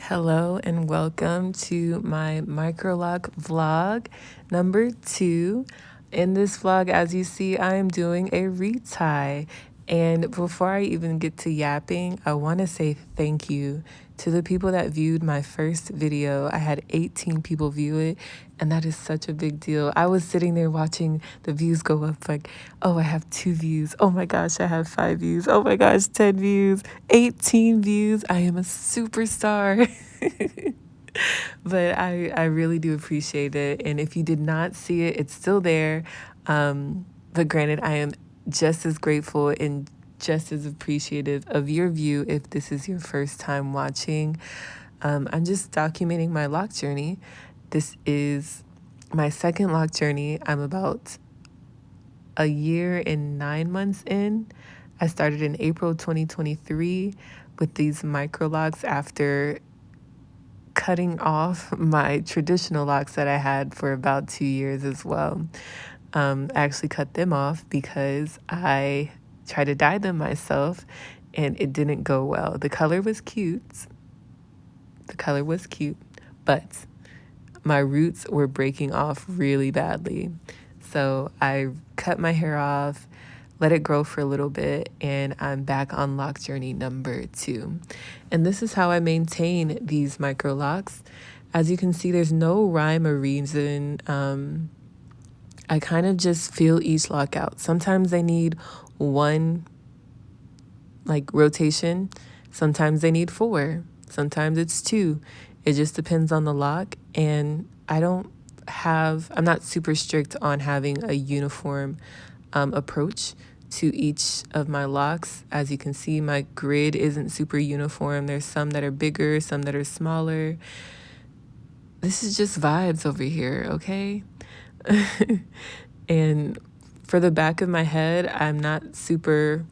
Hello and welcome to my Microloc vlog number 2. In this vlog, as you see, I am doing a retie. And before I even get to yapping, I want to say thank you to the people that viewed my first video. I had 18 people view it, and that is such a big deal. I was sitting there watching the views go up like, oh, I have 2 views. Oh my gosh, I have 5 views. Oh my gosh, 10 views, 18 views. I am a superstar. But I really do appreciate it. And if you did not see it, it's still there. But granted, I am just as grateful and just as appreciative of your view if this is your first time watching. I'm just documenting my lock journey. This is my second lock journey. I'm about a year and 9 months in. I started in April 2023 with these Microlocs after cutting off my traditional locks that I had for about 2 years as well. I actually cut them off because I tried to dye them myself and it didn't go well. The color was cute. But my roots were breaking off really badly. So I cut my hair off, let it grow for a little bit, and I'm back on lock journey number 2. And this is how I maintain these Microlocs. As you can see, there's no rhyme or reason. I kind of just feel each lock out. Sometimes they need 1 rotation. Sometimes they need 4. Sometimes it's 2. It just depends on the lock. And I'm not super strict on having a uniform approach to each of my locks. As you can see, my grid isn't super uniform. There's some that are bigger, some that are smaller. This is just vibes over here, okay? And for the back of my head, I'm not super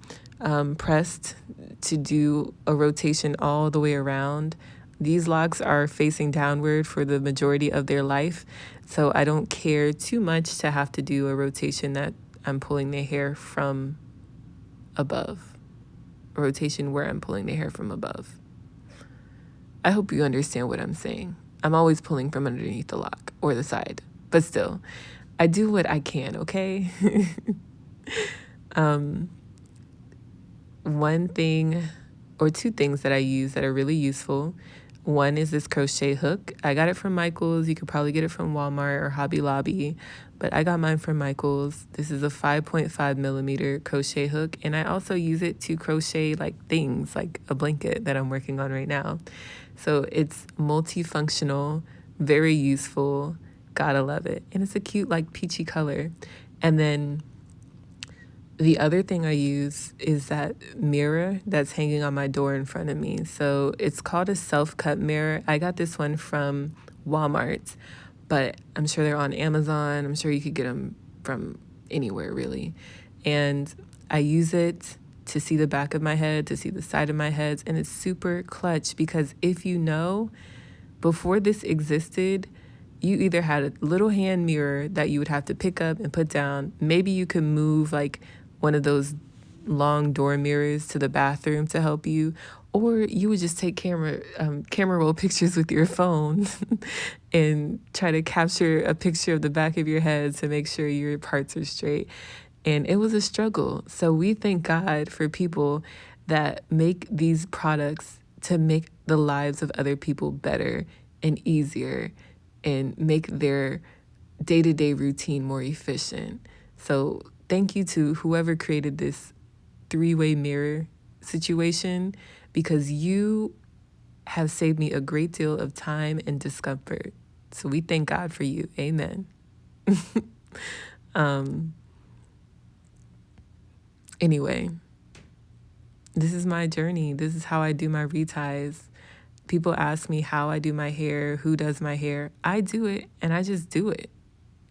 pressed to do a rotation all the way around. These locks are facing downward for the majority of their life, so I don't care too much to have to do a rotation that I'm pulling the hair from above. A rotation where I'm pulling the hair from above. I hope you understand what I'm saying. I'm always pulling from underneath the lock or the side, but still, I do what I can, okay? One thing or 2 things that I use that are really useful. One is this crochet hook. I got it from Michael's. You could probably get it from Walmart or Hobby Lobby, but I got mine from Michael's. This is a 5.5 millimeter crochet hook, and I also use it to crochet things like a blanket that I'm working on right now. So it's multifunctional, very useful. Gotta love it. And it's a cute peachy color. And then the other thing I use is that mirror that's hanging on my door in front of me. So it's called a self-cut mirror. I got this one from Walmart, but I'm sure they're on Amazon. I'm sure you could get them from anywhere, really. And I use it to see the back of my head, to see the side of my head. And it's super clutch because if you know, before this existed, you either had a little hand mirror that you would have to pick up and put down. Maybe you could move one of those long door mirrors to the bathroom to help you, or you would just take camera roll pictures with your phone and try to capture a picture of the back of your head to make sure your parts are straight. And it was a struggle. So we thank God for people that make these products to make the lives of other people better and easier and make their day-to-day routine more efficient. So thank you to whoever created this 3-way mirror situation, because you have saved me a great deal of time and discomfort. So we thank God for you. Amen. Anyway, this is my journey. This is how I do my reties. People ask me how I do my hair, who does my hair. I do it, and I just do it,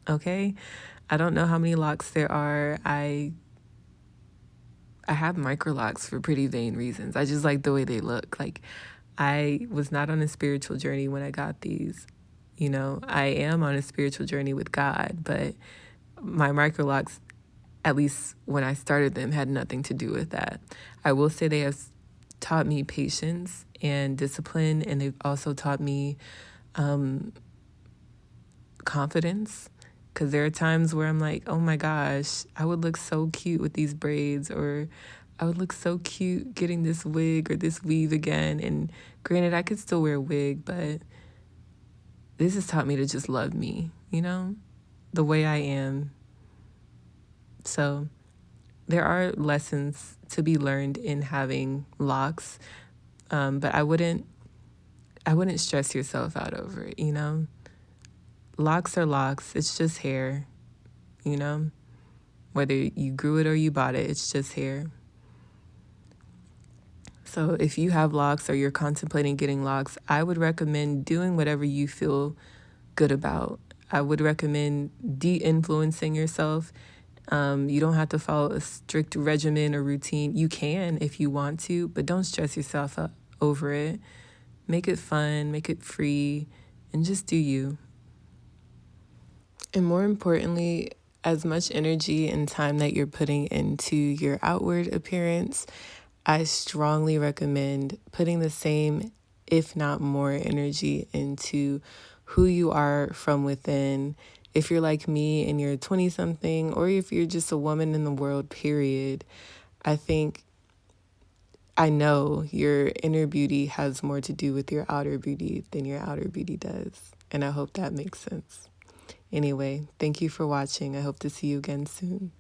okay? I don't know how many locks there are. I have Microlocs for pretty vain reasons. I just like the way they look. I was not on a spiritual journey when I got these. I am on a spiritual journey with God, but my Microlocs, at least when I started them, had nothing to do with that. I will say they have taught me patience and discipline, and they've also taught me confidence. Because there are times where I'm like, oh my gosh, I would look so cute with these braids, or I would look so cute getting this wig or this weave again. And granted, I could still wear a wig, but this has taught me to just love me, the way I am. So there are lessons to be learned in having locks, but I wouldn't stress yourself out over it, Locks are locks. It's just hair, Whether you grew it or you bought it, it's just hair. So if you have locks or you're contemplating getting locks, I would recommend doing whatever you feel good about. I would recommend de-influencing yourself. You don't have to follow a strict regimen or routine. You can if you want to, but don't stress yourself up over it. Make it fun, make it free, and just do you. And more importantly, as much energy and time that you're putting into your outward appearance, I strongly recommend putting the same, if not more, energy into who you are from within. If you're like me and you're 20-something, or if you're just a woman in the world, period, I know your inner beauty has more to do with your outer beauty than your outer beauty does. And I hope that makes sense. Anyway, thank you for watching. I hope to see you again soon.